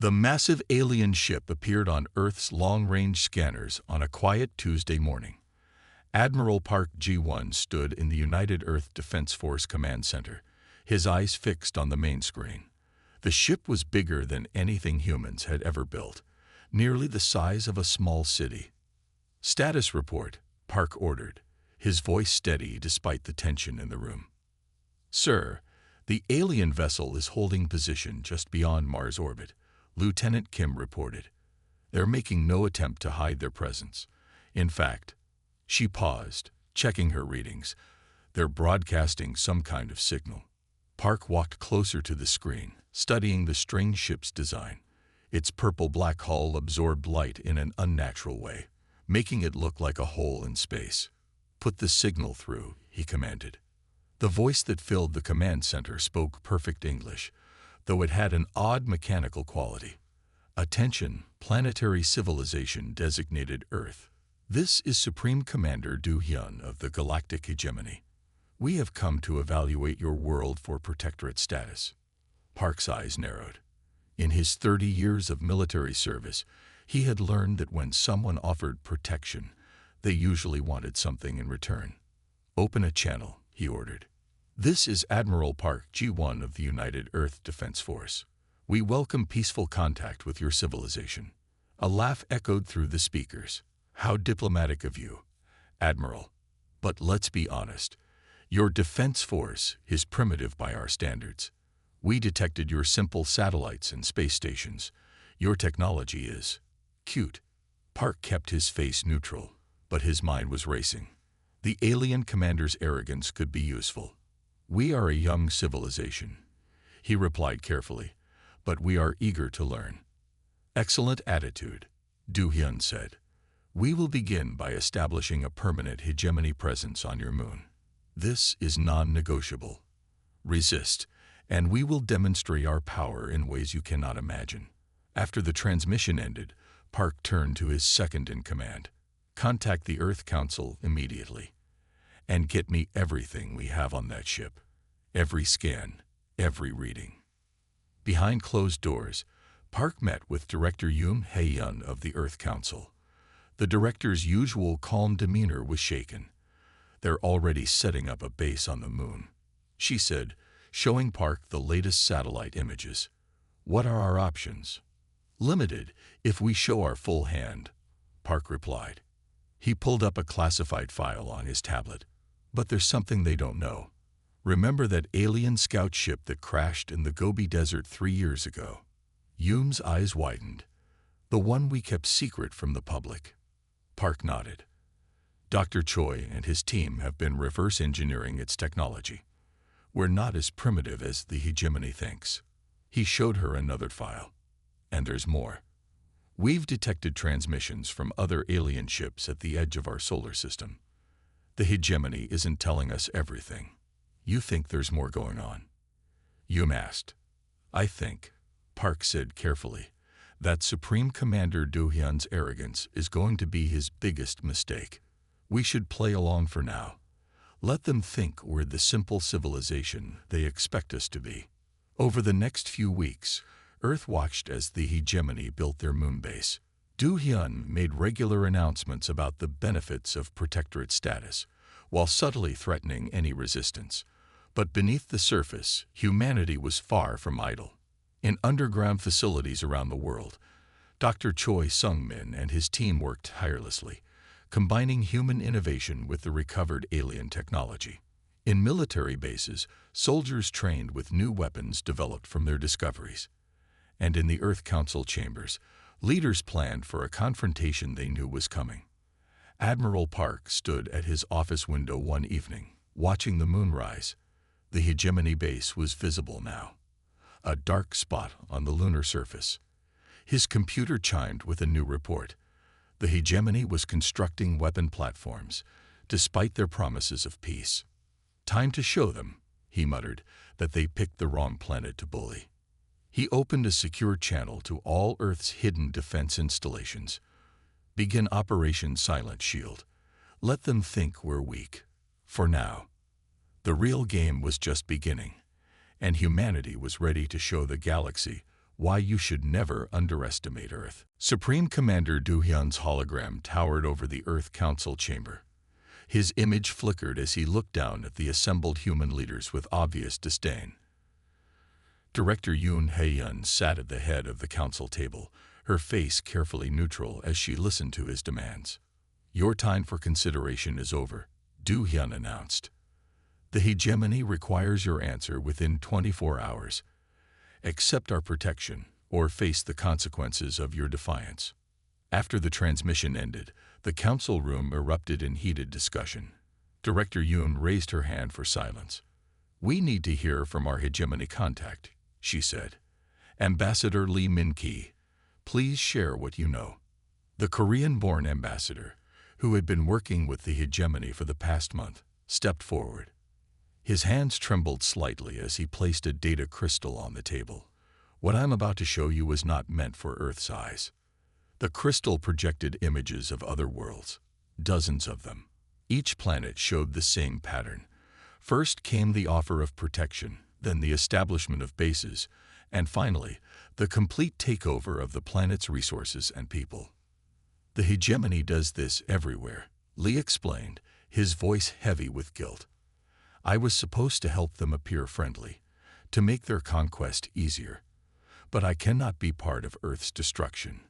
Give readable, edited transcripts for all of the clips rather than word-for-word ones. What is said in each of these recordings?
The massive alien ship appeared on Earth's long-range scanners on a quiet Tuesday morning. Admiral Park Ji-won stood in the United Earth Defense Force Command Center, his eyes fixed on the main screen. The ship was bigger than anything humans had ever built, nearly the size of a small city. "Status report," Park ordered, his voice steady despite the tension in the room. "Sir, the alien vessel is holding position just beyond Mars orbit," Lieutenant Kim reported. "They're making no attempt to hide their presence. In fact," she paused, checking her readings, "they're broadcasting some kind of signal." Park walked closer to the screen, studying the strange ship's design. Its purple-black hull absorbed light in an unnatural way, making it look like a hole in space. "Put the signal through," he commanded. The voice that filled the command center spoke perfect English, though it had an odd mechanical quality. "Attention, planetary civilization designated Earth. This is Supreme Commander Do-hyun of the Galactic Hegemony. We have come to evaluate your world for protectorate status." Park's eyes narrowed. In his 30 years of military service, he had learned that when someone offered protection, they usually wanted something in return. "Open a channel," he ordered. "This is Admiral Park Ji-won of the United Earth Defense Force. We welcome peaceful contact with your civilization." A laugh echoed through the speakers. "How diplomatic of you, Admiral. But let's be honest. Your defense force is primitive by our standards. We detected your simple satellites and space stations. Your technology is cute." Park kept his face neutral, but his mind was racing. The alien commander's arrogance could be useful. "We are a young civilization," he replied carefully, "but we are eager to learn." "Excellent attitude," Do-hyun said. "We will begin by establishing a permanent hegemony presence on your moon. This is non-negotiable. Resist, and we will demonstrate our power in ways you cannot imagine." After the transmission ended, Park turned to his second-in-command. "Contact the Earth Council immediately. And get me everything we have on that ship. Every scan, every reading." Behind closed doors, Park met with Director Yoon Hae-yeon of the Earth Council. The director's usual calm demeanor was shaken. "They're already setting up a base on the moon," she said, showing Park the latest satellite images. "What are our options?" "Limited, if we show our full hand," Park replied. He pulled up a classified file on his tablet. "But there's something they don't know. Remember that alien scout ship that crashed in the Gobi Desert 3 years ago?" Yoon's eyes widened. "The one we kept secret from the public?" Park nodded. "Dr. Choi and his team have been reverse engineering its technology. We're not as primitive as the hegemony thinks." He showed her another file. "And there's more. We've detected transmissions from other alien ships at the edge of our solar system. The hegemony isn't telling us everything. You think there's more going on?" Yoon asked. "I think," Park said carefully, "that Supreme Commander Do-hyun's arrogance is going to be his biggest mistake. We should play along for now. Let them think we're the simple civilization they expect us to be." Over the next few weeks, Earth watched as the hegemony built their moon base. Do-hyun made regular announcements about the benefits of protectorate status, while subtly threatening any resistance. But beneath the surface, humanity was far from idle. In underground facilities around the world, Dr. Choi Sung-min and his team worked tirelessly, combining human innovation with the recovered alien technology. In military bases, soldiers trained with new weapons developed from their discoveries. And in the Earth Council chambers, leaders planned for a confrontation they knew was coming. Admiral Park stood at his office window one evening, watching the moon rise. The hegemony base was visible now, a dark spot on the lunar surface. His computer chimed with a new report. The hegemony was constructing weapon platforms, despite their promises of peace. "Time to show them," he muttered, "that they picked the wrong planet to bully." He opened a secure channel to all Earth's hidden defense installations. "Begin Operation Silent Shield. Let them think we're weak. For now." The real game was just beginning, and humanity was ready to show the galaxy Why you should never underestimate Earth. Supreme Commander Do-hyun's hologram towered over the Earth Council chamber. His image flickered as he looked down at the assembled human leaders with obvious disdain. Director Yoon Hae-yeon sat at the head of the council table, her face carefully neutral as she listened to his demands. "Your time for consideration is over," Do-hyun announced. "The hegemony requires your answer within 24 hours. Accept our protection, or face the consequences of your defiance." After the transmission ended, the council room erupted in heated discussion. Director Yoon raised her hand for silence. "We need to hear from our hegemony contact," she said. "Ambassador Lee Min-ki, please share what you know." The Korean-born ambassador, who had been working with the hegemony for the past month, stepped forward. His hands trembled slightly as he placed a data crystal on the table. "What I'm about to show you was not meant for Earth's eyes." The crystal projected images of other worlds, dozens of them. Each planet showed the same pattern. First came the offer of protection, then the establishment of bases, and finally, the complete takeover of the planet's resources and people. "The hegemony does this everywhere," Lee explained, his voice heavy with guilt. "I was supposed to help them appear friendly, to make their conquest easier. But I cannot be part of Earth's destruction."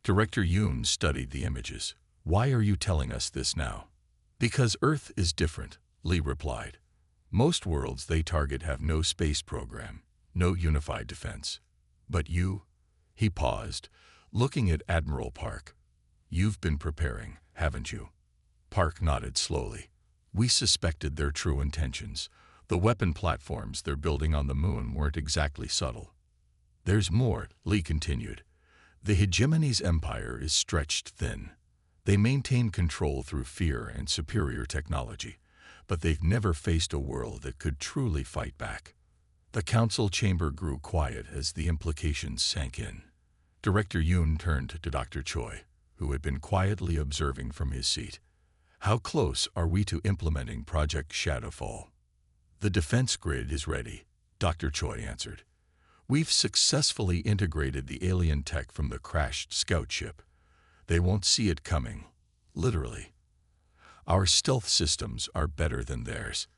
Director Yoon studied the images. "Why are you telling us this now?" "Because Earth is different," Lee replied. "Most worlds they target have no space program, no unified defense. But you," he paused, looking at Admiral Park. "You've been preparing, haven't you?" Park nodded slowly. "We suspected their true intentions. The weapon platforms they're building on the moon weren't exactly subtle." "There's more," Lee continued. "The hegemony's empire is stretched thin. They maintain control through fear and superior technology, but they've never faced a world that could truly fight back." The council chamber grew quiet as the implications sank in. Director Yoon turned to Dr. Choi, who had been quietly observing from his seat. "How close are we to implementing Project Shadowfall?" "The defense grid is ready," Dr. Choi answered. "We've successfully integrated the alien tech from the crashed scout ship. They won't see it coming, literally. Our stealth systems are better than theirs."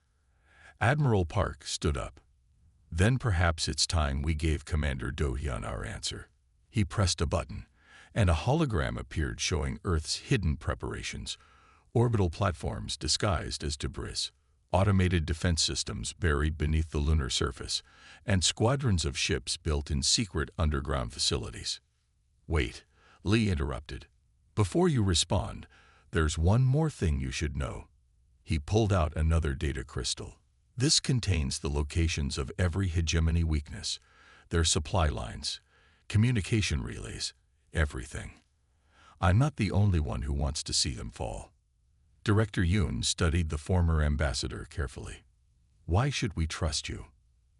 Admiral Park stood up. "Then perhaps it's time we gave Commander Do-hyun our answer." He pressed a button, and a hologram appeared showing Earth's hidden preparations, orbital platforms disguised as debris, automated defense systems buried beneath the lunar surface, and squadrons of ships built in secret underground facilities. "Wait," Lee interrupted. "Before you respond, there's one more thing you should know." He pulled out another data crystal. "This contains the locations of every hegemony weakness, their supply lines, communication relays, everything. I'm not the only one who wants to see them fall." Director Yoon studied the former ambassador carefully. "Why should we trust you?"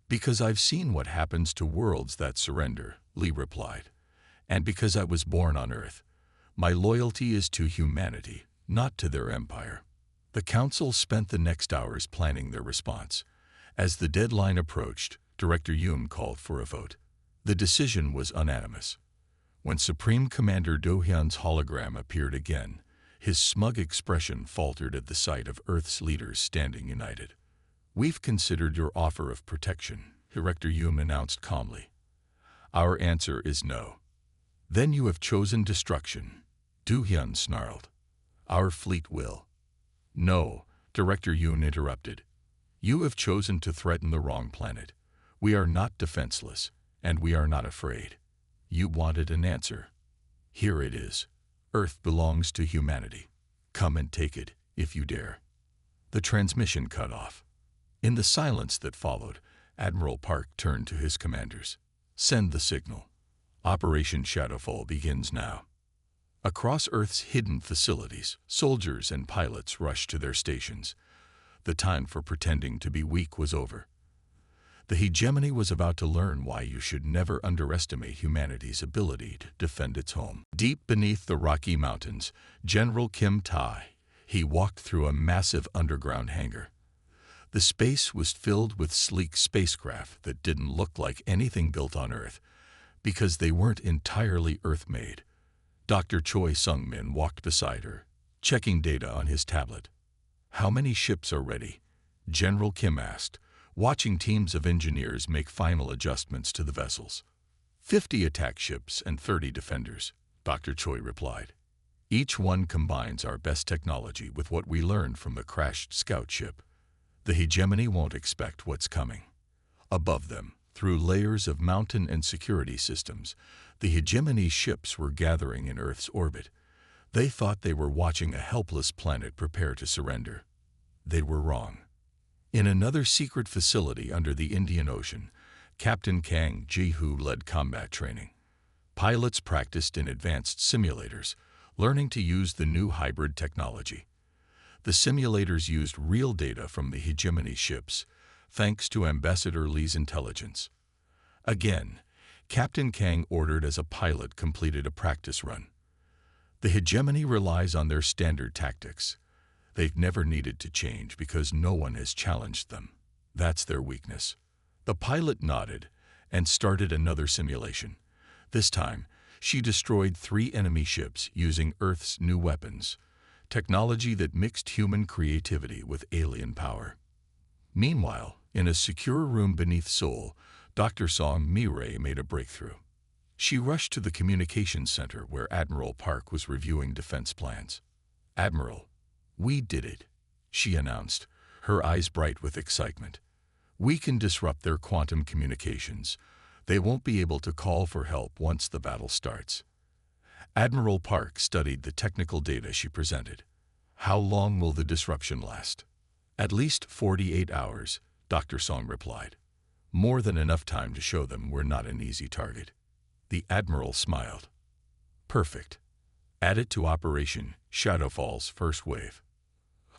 "Because I've seen what happens to worlds that surrender," Lee replied. "And because I was born on Earth. My loyalty is to humanity, not to their empire." The council spent the next hours planning their response. As the deadline approached, Director Yoon called for a vote. The decision was unanimous. When Supreme Commander Do-hyun's hologram appeared again, his smug expression faltered at the sight of Earth's leaders standing united. "We've considered your offer of protection," Director Yoon announced calmly. "Our answer is no." "Then you have chosen destruction," Do-hyun snarled. "Our fleet will." "No," Director Yoon interrupted. "You have chosen to threaten the wrong planet. We are not defenseless, and we are not afraid. You wanted an answer. Here it is. Earth belongs to humanity. Come and take it, if you dare." The transmission cut off. In the silence that followed, Admiral Park turned to his commanders. "Send the signal. Operation Shadowfall begins now." Across Earth's hidden facilities, soldiers and pilots rushed to their stations. The time for pretending to be weak was over. The hegemony was about to learn why you should never underestimate humanity's ability to defend its home. Deep beneath the Rocky Mountains, General Kim Tai, he walked through a massive underground hangar. The space was filled with sleek spacecraft that didn't look like anything built on Earth because they weren't entirely Earth-made. Dr. Choi Sung-min walked beside her, checking data on his tablet. "How many ships are ready?" General Kim asked, watching teams of engineers make final adjustments to the vessels. 50 attack ships and 30 defenders, Dr. Choi replied. "Each one combines our best technology with what we learned from the crashed scout ship. The hegemony won't expect what's coming." Above them, through layers of mountain and security systems, the hegemony ships were gathering in Earth's orbit. They thought they were watching a helpless planet prepare to surrender. They were wrong. In another secret facility under the Indian Ocean, Captain Kang Ji-hoo led combat training. Pilots practiced in advanced simulators, learning to use the new hybrid technology. The simulators used real data from the hegemony ships, thanks to Ambassador Lee's intelligence. Again, Captain Kang ordered as a pilot completed a practice run. The hegemony relies on their standard tactics. They've never needed to change because no one has challenged them. That's their weakness. The pilot nodded and started another simulation. This time, she destroyed 3 enemy ships using Earth's new weapons, technology that mixed human creativity with alien power. Meanwhile, in a secure room beneath Seoul, Dr. Song Mi-rae made a breakthrough. She rushed to the communications center where Admiral Park was reviewing defense plans. "Admiral, we did it," she announced, her eyes bright with excitement. "We can disrupt their quantum communications. They won't be able to call for help once the battle starts." Admiral Park studied the technical data she presented. "How long will the disruption last?" "At least 48 hours, Dr. Song replied. "More than enough time to show them we're not an easy target." The Admiral smiled. "Perfect. Add it to Operation Shadowfall's first wave."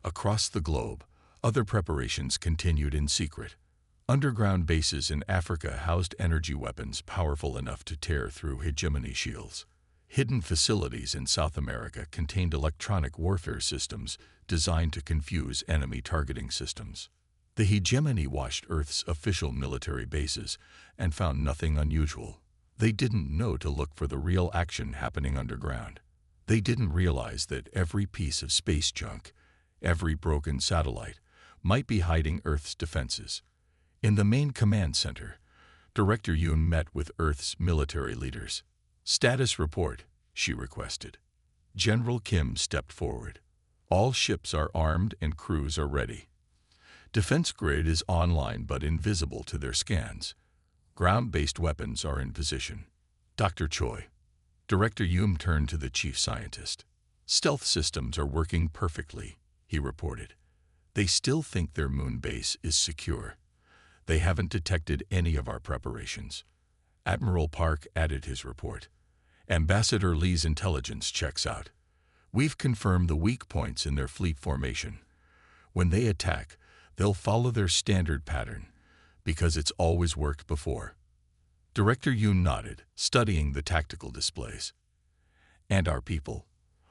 Across the globe, other preparations continued in secret. Underground bases in Africa housed energy weapons powerful enough to tear through hegemony shields. Hidden facilities in South America contained electronic warfare systems designed to confuse enemy targeting systems. The hegemony watched Earth's official military bases and found nothing unusual. They didn't know to look for the real action happening underground. They didn't realize that every piece of space junk, every broken satellite, might be hiding Earth's defenses. In the main command center, Director Yoon met with Earth's military leaders. "Status report," she requested. General Kim stepped forward. "All ships are armed and crews are ready. Defense grid is online but invisible to their scans. Ground-based weapons are in position." "Dr. Choi." Director Yoon turned to the chief scientist. "Stealth systems are working perfectly," he reported. "They still think their moon base is secure. They haven't detected any of our preparations." Admiral Park added his report. "Ambassador Lee's intelligence checks out. We've confirmed the weak points in their fleet formation. When they attack, they'll follow their standard pattern, because it's always worked before." Director Yoon nodded, studying the tactical displays. "And our people?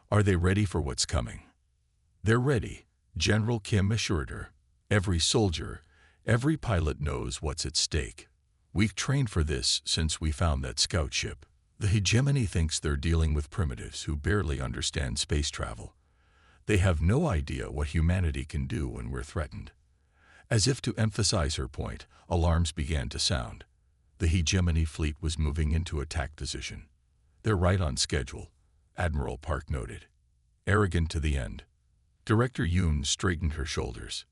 Are they ready for what's coming?" "They're ready," General Kim assured her. "Every soldier, every pilot knows what's at stake. We've trained for this since we found that scout ship. The hegemony thinks they're dealing with primitives who barely understand space travel. They have no idea what humanity can do when we're threatened." As if to emphasize her point, alarms began to sound. The hegemony fleet was moving into attack position. "They're right on schedule," Admiral Park noted. "Arrogant to the end." Director Yoon straightened her shoulders.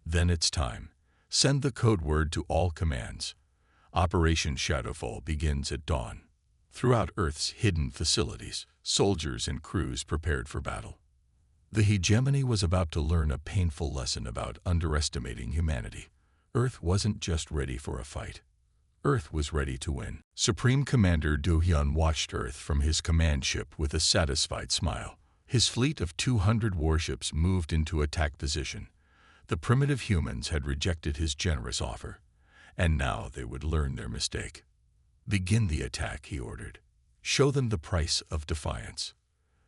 "Then it's time. Send the code word to all commands. Operation Shadowfall begins at dawn." Throughout Earth's hidden facilities, soldiers and crews prepared for battle. The hegemony was about to learn a painful lesson about underestimating humanity. Earth wasn't just ready for a fight. Earth was ready to win. Supreme Commander Do-hyun watched Earth from his command ship with a satisfied smile. His fleet of 200 warships moved into attack position. The primitive humans had rejected his generous offer, and now they would learn their mistake. "Begin the attack," he ordered. "Show them the price of defiance."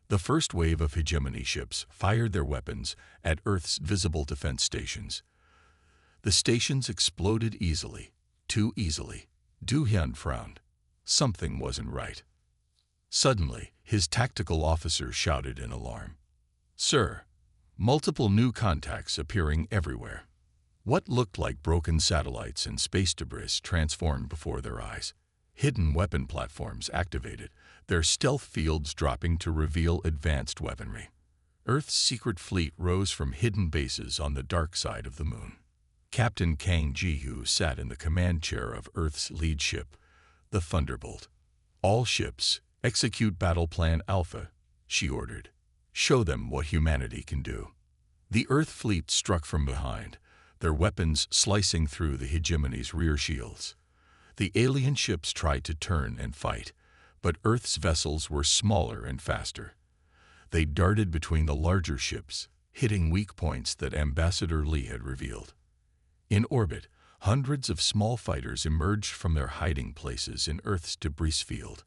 The first wave of hegemony ships fired their weapons at Earth's visible defense stations. The stations exploded easily, too easily. Du Hyun frowned. Something wasn't right. Suddenly, his tactical officer shouted in alarm. "Sir!" Multiple new contacts appearing everywhere. What looked like broken satellites and space debris transformed before their eyes. Hidden weapon platforms activated, their stealth fields dropping to reveal advanced weaponry. Earth's secret fleet rose from hidden bases on the dark side of the moon. Captain Kang Ji-hoo sat in the command chair of Earth's lead ship, the Thunderbolt. "All ships, execute Battle Plan Alpha," she ordered. "Show them what humanity can do." The Earth fleet struck from behind, their weapons slicing through the hegemony's rear shields. The alien ships tried to turn and fight, but Earth's vessels were smaller and faster. They darted between the larger ships, hitting weak points that Ambassador Lee had revealed. In orbit, hundreds of small fighters emerged from their hiding places in Earth's debris field.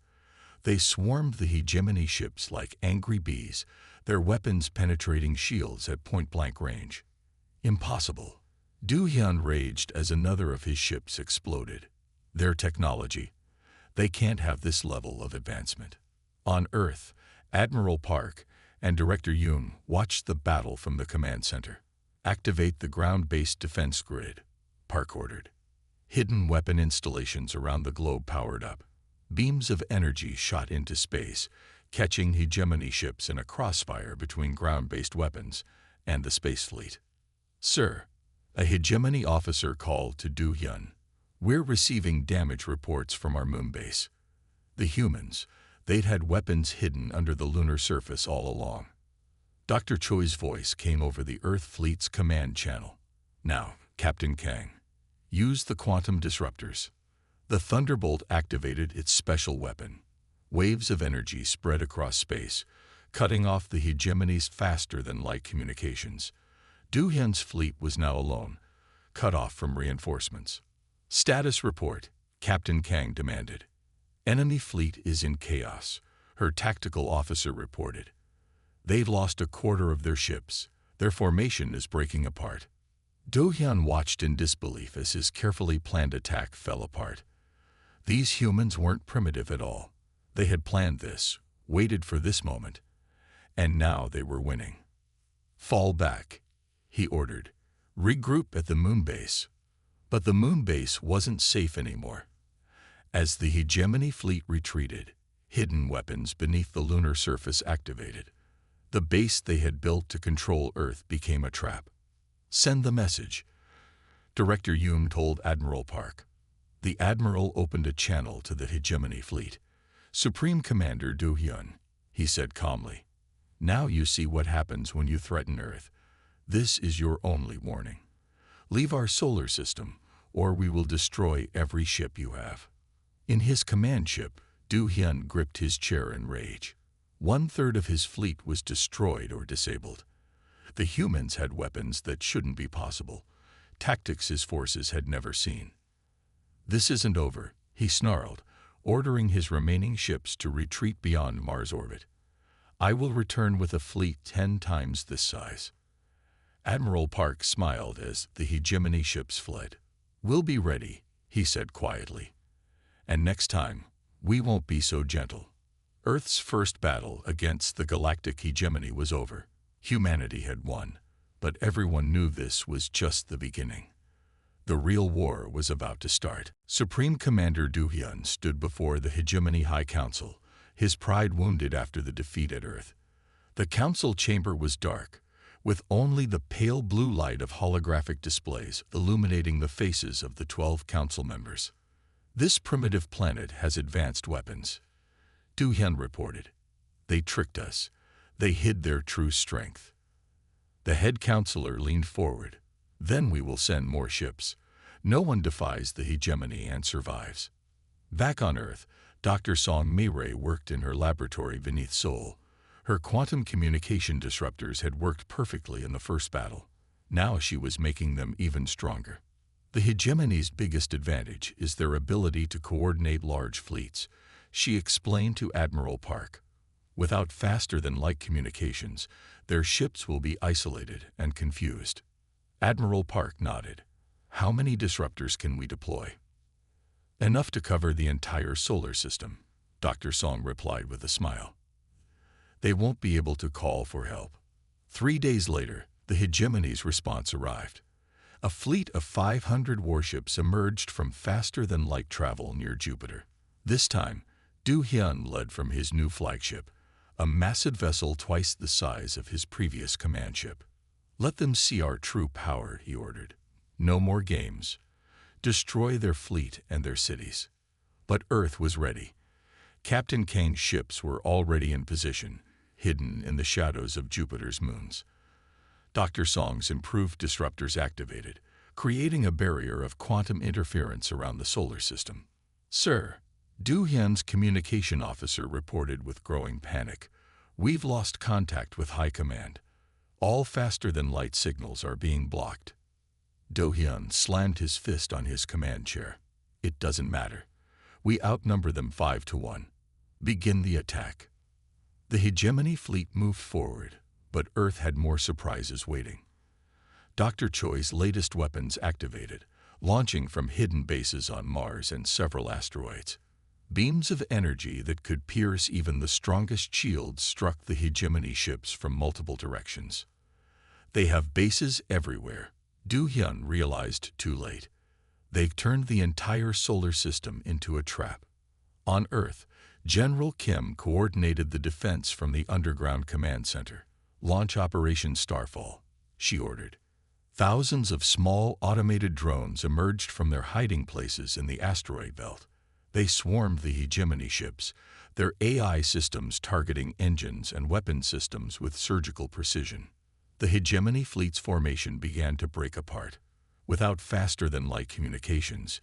They swarmed the hegemony ships like angry bees, their weapons penetrating shields at point-blank range. Impossible. Du Hyun raged as another of his ships exploded. Their technology. They can't have this level of advancement. On Earth, Admiral Park and Director Yoon watched the battle from the command center. "Activate the ground-based defense grid," Park ordered. Hidden weapon installations around the globe powered up. Beams of energy shot into space, catching hegemony ships in a crossfire between ground-based weapons and the space fleet. "Sir," a hegemony officer called to Du Hyun, "we're receiving damage reports from our moon base." The humans, they'd had weapons hidden under the lunar surface all along. Dr. Choi's voice came over the Earth fleet's command channel. "Now, Captain Kang, use the quantum disruptors." The Thunderbolt activated its special weapon. Waves of energy spread across space, cutting off the hegemony's faster-than-light communications. Du Hyun's fleet was now alone, cut off from reinforcements. "Status report," Captain Kang demanded. "Enemy fleet is in chaos," her tactical officer reported. "They've lost a quarter of their ships. Their formation is breaking apart." Du Hyun watched in disbelief as his carefully planned attack fell apart. These humans weren't primitive at all. They had planned this, waited for this moment, and now they were winning. "Fall back," he ordered. "Regroup at the moon base." But the moon base wasn't safe anymore. As the hegemony fleet retreated, hidden weapons beneath the lunar surface activated. The base they had built to control Earth became a trap. "Send the message," Director Yoon told Admiral Park. The Admiral opened a channel to the hegemony fleet. "Supreme Commander Du Hyun," he said calmly, "now you see what happens when you threaten Earth. This is your only warning. Leave our solar system, or we will destroy every ship you have." In his command ship, Du Hyun gripped his chair in rage. 1/3 of his fleet was destroyed or disabled. The humans had weapons that shouldn't be possible, tactics his forces had never seen. "This isn't over," he snarled, ordering his remaining ships to retreat beyond Mars orbit. "I will return with a fleet 10 times this size." Admiral Park smiled as the hegemony ships fled. "We'll be ready," he said quietly. "And next time, we won't be so gentle." Earth's first battle against the galactic hegemony was over. Humanity had won, but everyone knew this was just the beginning. The real war was about to start. Supreme Commander Du Hyun stood before the Hegemony High Council, his pride wounded after the defeat at Earth. The council chamber was dark, with only the pale blue light of holographic displays illuminating the faces of the 12 council members. "This primitive planet has advanced weapons," Du Hyun reported. "They tricked us. They hid their true strength." The head counselor leaned forward. "Then we will send more ships. No one defies the hegemony and survives." Back on Earth, Dr. Song Mayray worked in her laboratory beneath Seoul. Her quantum communication disruptors had worked perfectly in the first battle. Now she was making them even stronger. The hegemony's biggest advantage is their ability to coordinate large fleets, she explained to Admiral Park. Without faster-than-light communications, their ships will be isolated and confused. Admiral Park nodded. How many disruptors can we deploy? Enough to cover the entire solar system, Dr. Song replied with a smile. They won't be able to call for help. 3 days later, the hegemony's response arrived. A fleet of 500 warships emerged from faster-than-light travel near Jupiter. This time, Du Hyun led from his new flagship, a massive vessel twice the size of his previous command ship. Let them see our true power, he ordered. No more games. Destroy their fleet and their cities. But Earth was ready. Captain Kang's ships were already in position, hidden in the shadows of Jupiter's moons. Dr. Song's improved disruptors activated, creating a barrier of quantum interference around the solar system. Sir, Du Hyun's communication officer reported with growing panic. We've lost contact with High Command. All faster-than-light signals are being blocked. Do Hyun slammed his fist on his command chair. It doesn't matter. We outnumber them 5-1. Begin the attack. The hegemony fleet moved forward, but Earth had more surprises waiting. Dr. Choi's latest weapons activated, launching from hidden bases on Mars and several asteroids. Beams of energy that could pierce even the strongest shields struck the hegemony ships from multiple directions. They have bases everywhere, Du Hyun realized too late. They've turned the entire solar system into a trap. On Earth, General Kim coordinated the defense from the underground command center. Launch Operation Starfall, she ordered. Thousands of small automated drones emerged from their hiding places in the asteroid belt. They swarmed the hegemony ships, their AI systems targeting engines and weapon systems with surgical precision. The hegemony fleet's formation began to break apart. Without faster-than-light communications,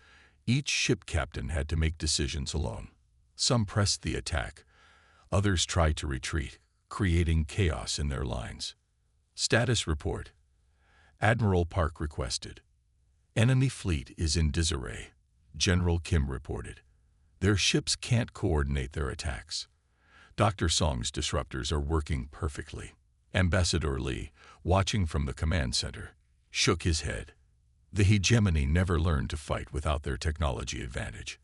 each ship captain had to make decisions alone. Some pressed the attack, others tried to retreat, creating chaos in their lines. Status report. Admiral Park requested. Enemy fleet is in disarray, General Kim reported. Their ships can't coordinate their attacks. Dr. Song's disruptors are working perfectly. Ambassador Lee, watching from the command center, shook his head. The hegemony never learned to fight without their technology advantage.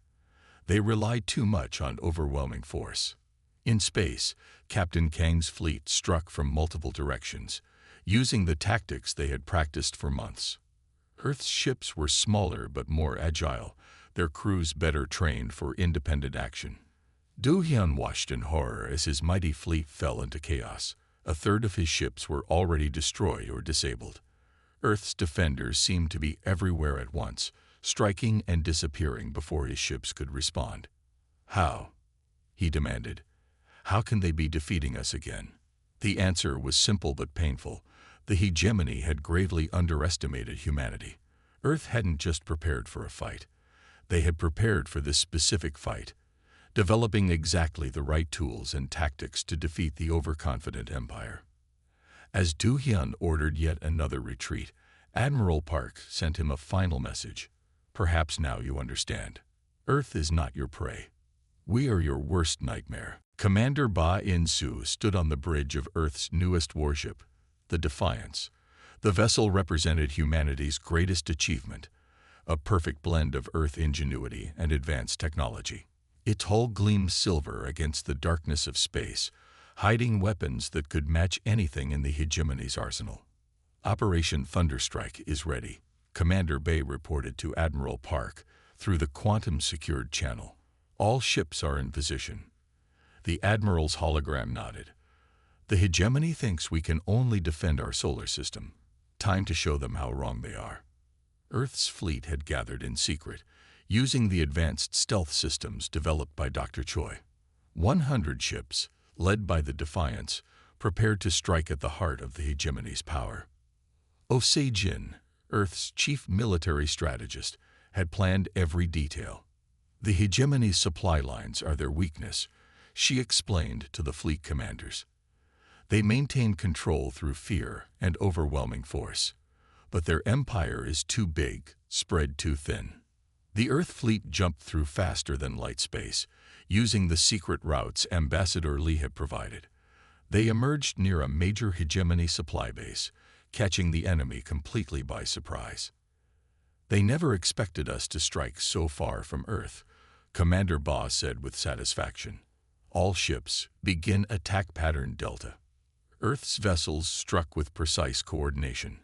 They relied too much on overwhelming force. In space, Captain Kang's fleet struck from multiple directions, using the tactics they had practiced for months. Earth's ships were smaller but more agile, their crews better trained for independent action. Do Hyun watched in horror as his mighty fleet fell into chaos. A third of his ships were already destroyed or disabled. Earth's defenders seemed to be everywhere at once, striking and disappearing before his ships could respond. How? He demanded. How can they be defeating us again? The answer was simple but painful. The hegemony had gravely underestimated humanity. Earth hadn't just prepared for a fight. They had prepared for this specific fight, developing exactly the right tools and tactics to defeat the overconfident empire. As Du Hyun ordered yet another retreat, Admiral Park sent him a final message. Perhaps now you understand. Earth is not your prey. We are your worst nightmare. Commander Ba In-soo stood on the bridge of Earth's newest warship, the Defiance. The vessel represented humanity's greatest achievement, a perfect blend of Earth ingenuity and advanced technology. Its hull gleamed silver against the darkness of space, hiding weapons that could match anything in the hegemony's arsenal. Operation Thunderstrike is ready, Commander Bay reported to Admiral Park through the quantum-secured channel. All ships are in position. The Admiral's hologram nodded. The hegemony thinks we can only defend our solar system. Time to show them how wrong they are. Earth's fleet had gathered in secret, using the advanced stealth systems developed by Dr. Choi. 100 ships, led by the Defiance, prepared to strike at the heart of the hegemony's power. Oh Se-jin, Earth's chief military strategist, had planned every detail. The hegemony's supply lines are their weakness, she explained to the fleet commanders. They maintain control through fear and overwhelming force, but their empire is too big, spread too thin. The Earth fleet jumped through faster than light space, using the secret routes Ambassador Lee had provided. They emerged near a major hegemony supply base, catching the enemy completely by surprise. They never expected us to strike so far from Earth, Commander Ba said with satisfaction. All ships, begin attack pattern Delta. Earth's vessels struck with precise coordination.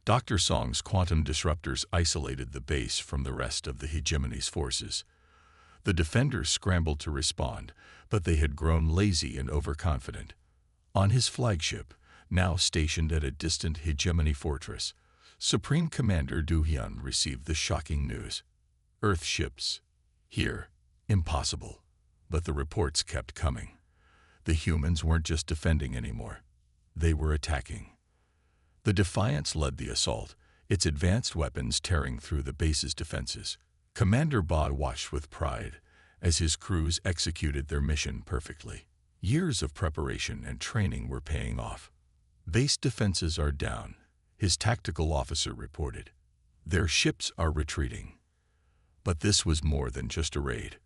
Dr. Song's quantum disruptors isolated the base from the rest of the hegemony's forces. The defenders scrambled to respond, but they had grown lazy and overconfident. On his flagship, now stationed at a distant hegemony fortress, Supreme Commander Du Hyun received the shocking news. Earth ships. Here. Impossible. But the reports kept coming. The humans weren't just defending anymore. They were attacking. The Defiance led the assault, its advanced weapons tearing through the base's defenses. Commander Ba watched with pride as his crews executed their mission perfectly. Years of preparation and training were paying off. Base defenses are down, his tactical officer reported. Their ships are retreating. But this was more than just a raid.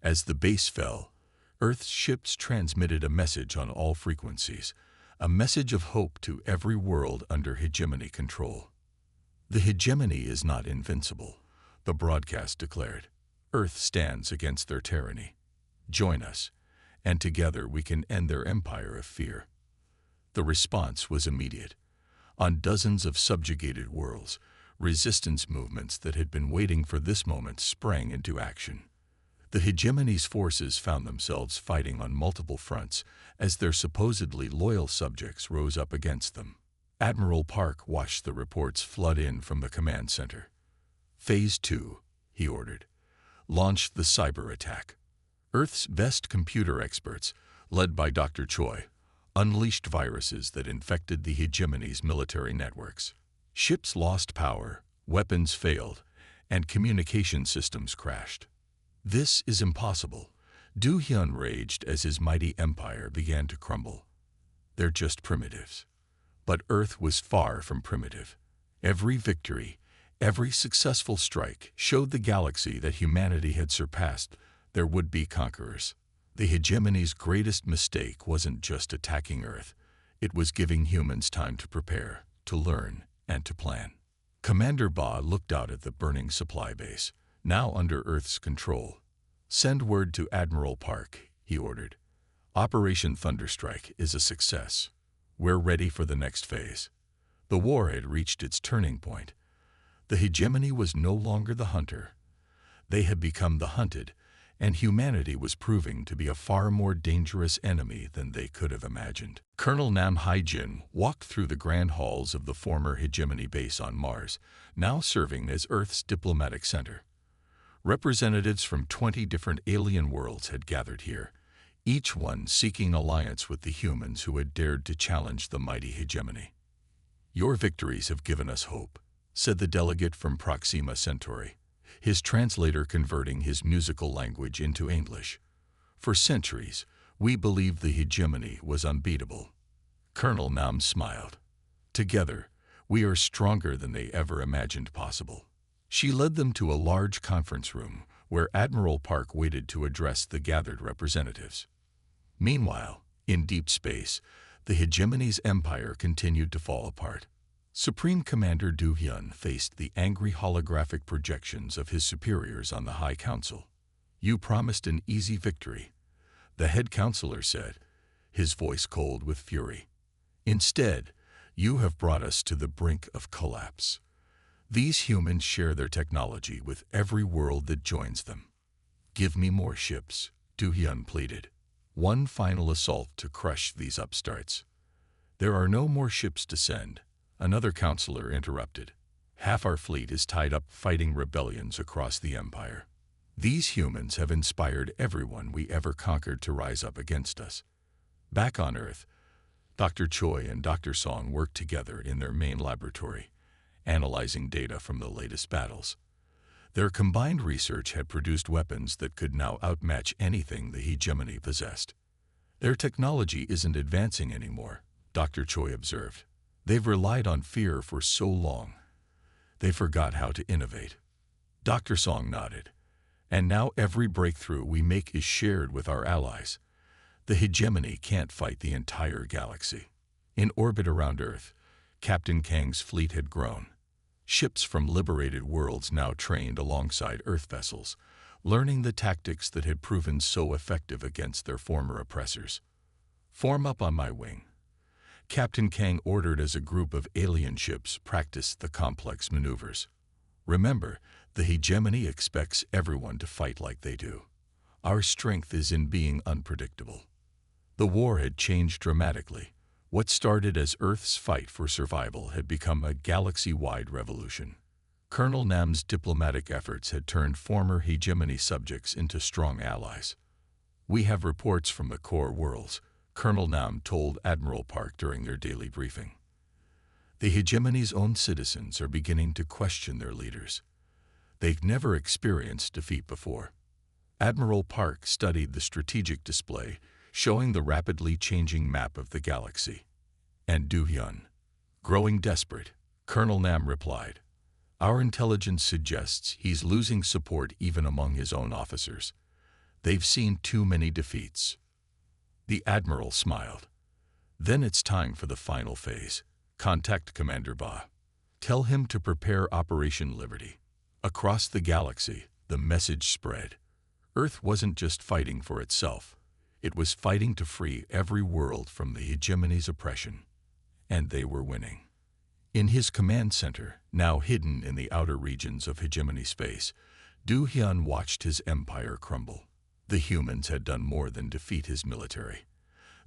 As the base fell, Earth's ships transmitted a message on all frequencies, a message of hope to every world under hegemony control. The hegemony is not invincible, the broadcast declared. Earth stands against their tyranny. Join us, and together we can end their empire of fear. The response was immediate. On dozens of subjugated worlds, resistance movements that had been waiting for this moment sprang into action. The hegemony's forces found themselves fighting on multiple fronts as their supposedly loyal subjects rose up against them. Admiral Park watched the reports flood in from the command center. Phase 2, he ordered. Launched the cyber attack. Earth's best computer experts, led by Dr. Choi, unleashed viruses that infected the hegemony's military networks. Ships lost power, weapons failed, and communication systems crashed. This is impossible. Du Hyun raged as his mighty empire began to crumble. They're just primitives. But Earth was far from primitive. Every victory, every successful strike showed the galaxy that humanity had surpassed their would-be conquerors. The hegemony's greatest mistake wasn't just attacking Earth. It was giving humans time to prepare, to learn, and to plan. Commander Ba looked out at the burning supply base, now under Earth's control. Send word to Admiral Park, he ordered. Operation Thunderstrike is a success. We're ready for the next phase. The war had reached its turning point. The hegemony was no longer the hunter. They had become the hunted, and humanity was proving to be a far more dangerous enemy than they could have imagined. Colonel Nam Hae-jin walked through the grand halls of the former hegemony base on Mars, now serving as Earth's diplomatic center. Representatives from 20 different alien worlds had gathered here, each one seeking alliance with the humans who had dared to challenge the mighty hegemony. Your victories have given us hope, said the delegate from Proxima Centauri, his translator converting his musical language into English. For centuries, we believed the hegemony was unbeatable. Colonel Nam smiled. Together, we are stronger than they ever imagined possible. She led them to a large conference room where Admiral Park waited to address the gathered representatives. Meanwhile, in deep space, the hegemony's empire continued to fall apart. Supreme Commander Du Hyun faced the angry holographic projections of his superiors on the High Council. You promised an easy victory, the head counselor said, his voice cold with fury. Instead, you have brought us to the brink of collapse. These humans share their technology with every world that joins them. Give me more ships, Du Hyun pleaded. One final assault to crush these upstarts. There are no more ships to send, another counselor interrupted. Half our fleet is tied up fighting rebellions across the empire. These humans have inspired everyone we ever conquered to rise up against us. Back on Earth, Dr. Choi and Dr. Song worked together in their main laboratory, analyzing data from the latest battles. Their combined research had produced weapons that could now outmatch anything the hegemony possessed. Their technology isn't advancing anymore, Dr. Choi observed. They've relied on fear for so long. They forgot how to innovate. Dr. Song nodded. And now every breakthrough we make is shared with our allies. The hegemony can't fight the entire galaxy. In orbit around Earth, Captain Kang's fleet had grown. Ships from liberated worlds now trained alongside Earth vessels, learning the tactics that had proven so effective against their former oppressors. "Form up on my wing," Captain Kang ordered as a group of alien ships practiced the complex maneuvers. "Remember, the hegemony expects everyone to fight like they do. Our strength is in being unpredictable." The war had changed dramatically. What started as Earth's fight for survival had become a galaxy-wide revolution. Colonel Nam's diplomatic efforts had turned former hegemony subjects into strong allies. "We have reports from the core worlds," Colonel Nam told Admiral Park during their daily briefing. "The hegemony's own citizens are beginning to question their leaders. They've never experienced defeat before." Admiral Park studied the strategic display, showing the rapidly changing map of the galaxy. "And Du-hyun?" "Growing desperate," Colonel Nam replied. "Our intelligence suggests he's losing support even among his own officers. They've seen too many defeats." The Admiral smiled. "Then it's time for the final phase. Contact Commander Ba. Tell him to prepare Operation Liberty." Across the galaxy, the message spread. Earth wasn't just fighting for itself. It was fighting to free every world from the hegemony's oppression. And they were winning. In his command center, now hidden in the outer regions of hegemony space, Du-hyun watched his empire crumble. The humans had done more than defeat his military.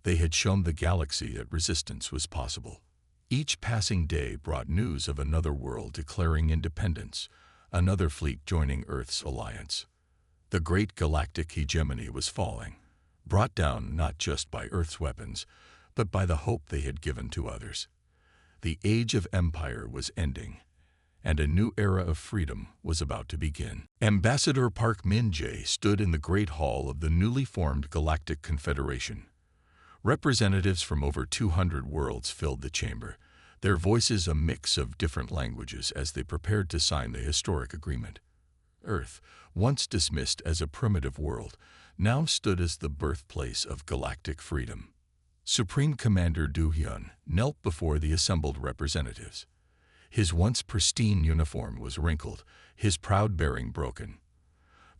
They had shown the galaxy that resistance was possible. Each passing day brought news of another world declaring independence, another fleet joining Earth's alliance. The great galactic hegemony was falling, brought down not just by Earth's weapons, but by the hope they had given to others. The age of empire was ending, and a new era of freedom was about to begin. Ambassador Park Min-jae stood in the Great Hall of the newly formed Galactic Confederation. Representatives from over 200 worlds filled the chamber, their voices a mix of different languages as they prepared to sign the historic agreement. Earth, once dismissed as a primitive world, now stood as the birthplace of galactic freedom. Supreme Commander Du-hyun knelt before the assembled representatives. His once pristine uniform was wrinkled, his proud bearing broken.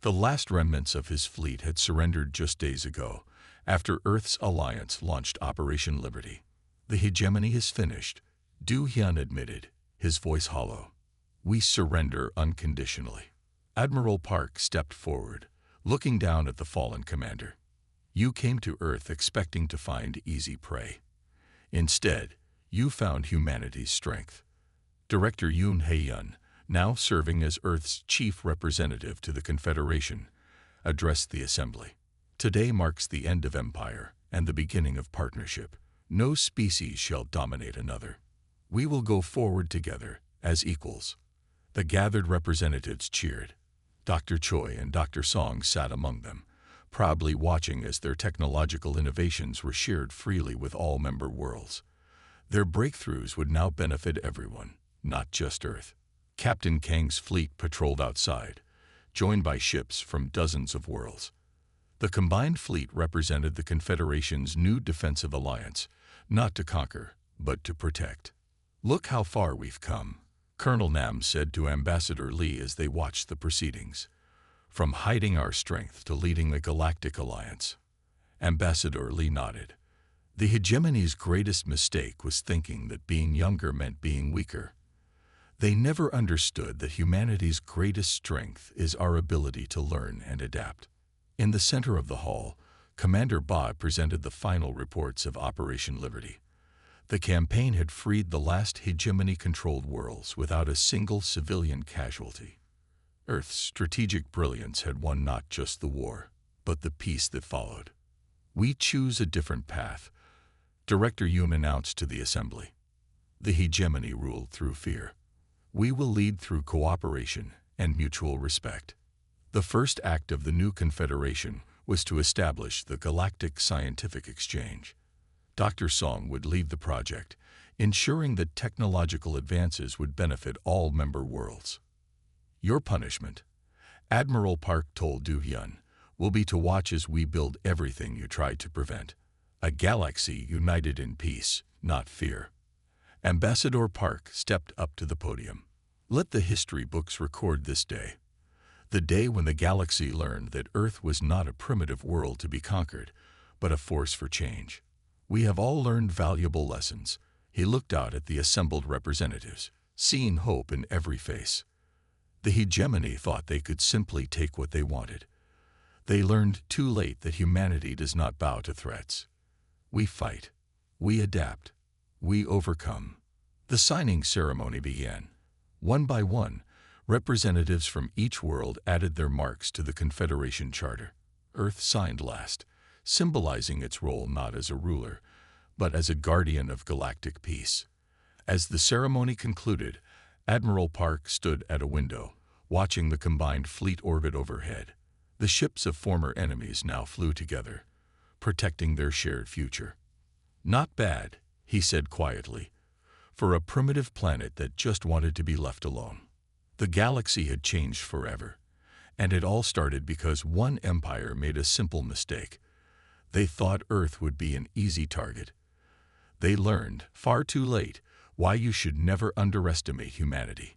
The last remnants of his fleet had surrendered just days ago, after Earth's alliance launched Operation Liberty. "The hegemony is finished," Du-hyun admitted, his voice hollow. "We surrender unconditionally." Admiral Park stepped forward, looking down at the fallen commander. "You came to Earth expecting to find easy prey. Instead, you found humanity's strength." Director Yoon Hae-yun, now serving as Earth's chief representative to the Confederation, addressed the assembly. "Today marks the end of empire and the beginning of partnership. No species shall dominate another. We will go forward together as equals." The gathered representatives cheered. Dr. Choi and Dr. Song sat among them, proudly watching as their technological innovations were shared freely with all member worlds. Their breakthroughs would now benefit everyone, not just Earth. Captain Kang's fleet patrolled outside, joined by ships from dozens of worlds. The combined fleet represented the Confederation's new defensive alliance, not to conquer, but to protect. "Look how far we've come," Colonel Nam said to Ambassador Lee as they watched the proceedings. "From hiding our strength to leading the Galactic Alliance." Ambassador Lee nodded. The hegemony's greatest mistake was thinking that being younger meant being weaker. They never understood that humanity's greatest strength is our ability to learn and adapt. In the center of the hall, Commander Ba presented the final reports of Operation Liberty. The campaign had freed the last hegemony-controlled worlds without a single civilian casualty. Earth's strategic brilliance had won not just the war, but the peace that followed. "We choose a different path," Director Yoon announced to the assembly. "The hegemony ruled through fear. We will lead through cooperation and mutual respect." The first act of the new confederation was to establish the Galactic Scientific Exchange. Dr. Song would lead the project, ensuring that technological advances would benefit all member worlds. "Your punishment," Admiral Park told Du-hyun, "will be to watch as we build everything you tried to prevent. A galaxy united in peace, not fear." Ambassador Park stepped up to the podium. Let the history books record this day, the day when the galaxy learned that Earth was not a primitive world to be conquered, but a force for change. We have all learned valuable lessons. He looked out at the assembled representatives, seeing hope in every face. The hegemony thought they could simply take what they wanted. They learned too late that humanity does not bow to threats. We fight. We adapt. We overcome. The signing ceremony began. One by one, representatives from each world added their marks to the Confederation Charter. Earth signed last, symbolizing its role not as a ruler, but as a guardian of galactic peace. As the ceremony concluded, Admiral Park stood at a window, watching the combined fleet orbit overhead. The ships of former enemies now flew together, protecting their shared future. "Not bad," he said quietly, "for a primitive planet that just wanted to be left alone." The galaxy had changed forever, and it all started because one empire made a simple mistake. They thought Earth would be an easy target. They learned, far too late, why you should never underestimate humanity.